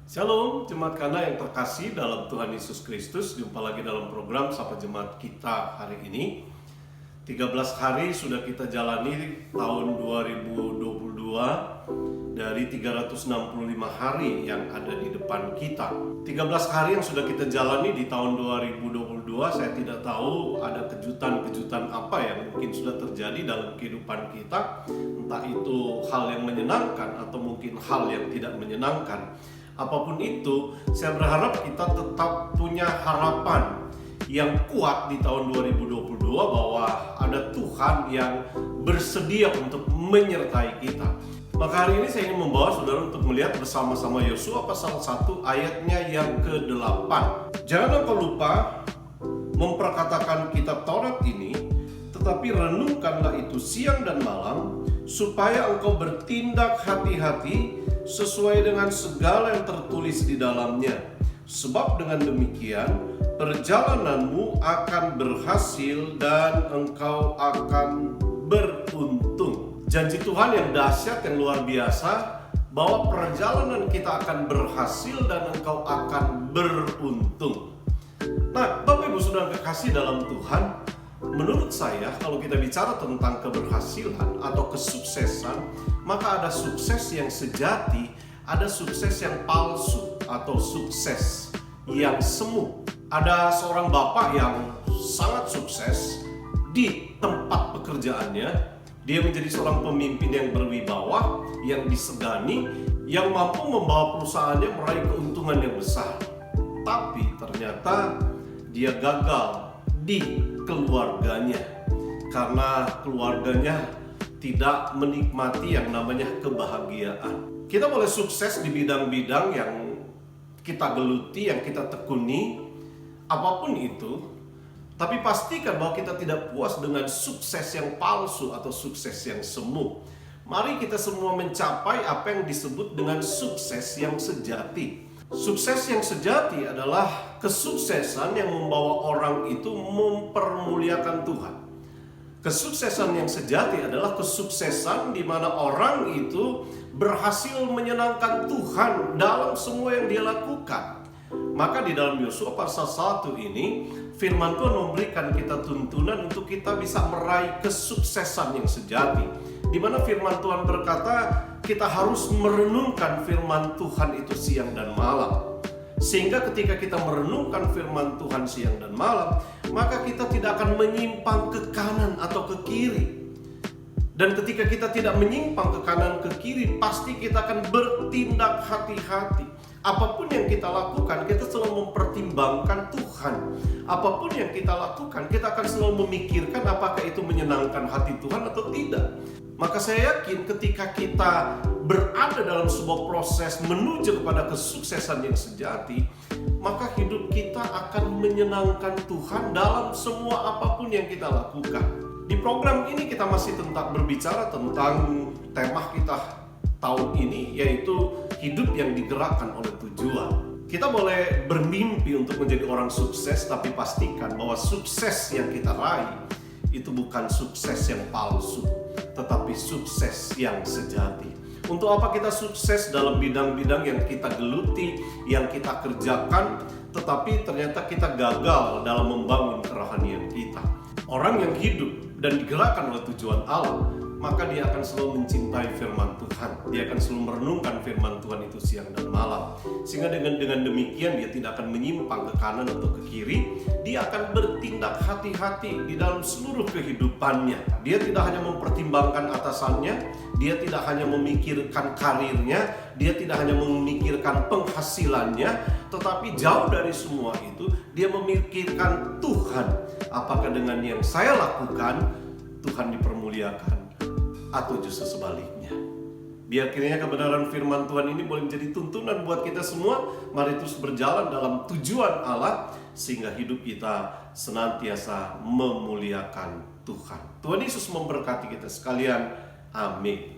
Shalom, Jemaat Kana yang terkasih dalam Tuhan Yesus Kristus. Jumpa lagi dalam program Sapa Jemaat kita hari ini. 13 hari sudah kita jalani tahun 2022 dari 365 hari yang ada di depan kita. 13 hari yang sudah kita jalani di tahun 2022, saya tidak tahu ada kejutan-kejutan apa yang mungkin sudah terjadi dalam kehidupan kita. Entah itu hal yang menyenangkan atau mungkin hal yang tidak menyenangkan. Apapun itu, saya berharap kita tetap punya harapan yang kuat di tahun 2022 bahwa ada Tuhan yang bersedia untuk menyertai kita. Maka hari ini saya ingin membawa saudara untuk melihat bersama-sama Yosua pasal 1 ayatnya yang ke-8. Jangan engkau lupa memperkatakan kitab Taurat ini, tetapi renungkanlah itu siang dan malam, supaya engkau bertindak hati-hati sesuai dengan segala yang tertulis di dalamnya. Sebab dengan demikian perjalananmu akan berhasil dan engkau akan beruntung. Janji Tuhan yang dahsyat, yang luar biasa, bahwa perjalanan kita akan berhasil dan engkau akan beruntung. Nah, Bapak Ibu Saudara kekasih dalam Tuhan, menurut saya kalau kita bicara tentang keberhasilan atau kesuksesan, maka ada sukses yang sejati, ada sukses yang palsu atau sukses yang semu. Ada seorang bapak yang sangat sukses di tempat pekerjaannya. Dia menjadi seorang pemimpin yang berwibawa, yang disegani, yang mampu membawa perusahaannya meraih keuntungan yang besar. Tapi ternyata dia gagal di keluarganya karena keluarganya tidak menikmati yang namanya kebahagiaan. Kita boleh sukses di bidang-bidang yang kita geluti, yang kita tekuni, apapun itu, tapi pastikan bahwa kita tidak puas dengan sukses yang palsu atau sukses yang semu. Mari kita semua mencapai apa yang disebut dengan sukses yang sejati. Sukses yang sejati adalah kesuksesan yang membawa orang itu mempermuliakan Tuhan. Kesuksesan yang sejati adalah kesuksesan di mana orang itu berhasil menyenangkan Tuhan dalam semua yang dia lakukan. Maka di dalam Yosua pasal 1 ini, firman Tuhan memberikan kita tuntunan untuk kita bisa meraih kesuksesan yang sejati. Di mana firman Tuhan berkata, kita harus merenungkan firman Tuhan itu siang dan malam. Sehingga ketika kita merenungkan firman Tuhan siang dan malam, maka kita tidak akan menyimpang ke kanan atau ke kiri. Dan ketika kita tidak menyimpang ke kanan ke kiri, pasti kita akan bertindak hati-hati. Apapun yang kita lakukan, kita selalu mempertimbangkan Tuhan. Apapun yang kita lakukan, kita akan selalu memikirkan apakah itu menyenangkan hati Tuhan atau tidak. Maka saya yakin ketika kita berada dalam sebuah proses menuju kepada kesuksesan yang sejati, maka hidup kita akan menyenangkan Tuhan dalam semua apapun yang kita lakukan. Di program ini kita masih berbicara tentang tema kita tahun ini, yaitu hidup yang digerakkan oleh tujuan. Kita boleh bermimpi untuk menjadi orang sukses, tapi pastikan bahwa sukses yang kita raih itu bukan sukses yang palsu, tetapi sukses yang sejati. Untuk apa kita sukses dalam bidang-bidang yang kita geluti, yang kita kerjakan, tetapi ternyata kita gagal dalam membangun kerohanian kita. Orang yang hidup dan digerakkan oleh tujuan Allah, maka dia akan selalu mencintai firman Tuhan. Dia akan selalu merenungkan firman Tuhan itu siang dan malam. Sehingga dengan demikian dia tidak akan menyimpang ke kanan atau ke kiri. Dia akan bertindak hati-hati di dalam seluruh kehidupannya. Dia tidak hanya mempertimbangkan atasannya, dia tidak hanya memikirkan karirnya, dia tidak hanya memikirkan penghasilannya, tetapi jauh dari semua itu, dia memikirkan Tuhan. Apakah dengan yang saya lakukan, Tuhan dipermuliakan atau justru sebaliknya. Biar kiranya kebenaran firman Tuhan ini boleh menjadi tuntunan buat kita semua. Mari terus berjalan dalam tujuan Allah, sehingga hidup kita senantiasa memuliakan Tuhan. Tuhan Yesus memberkati kita sekalian. Amin.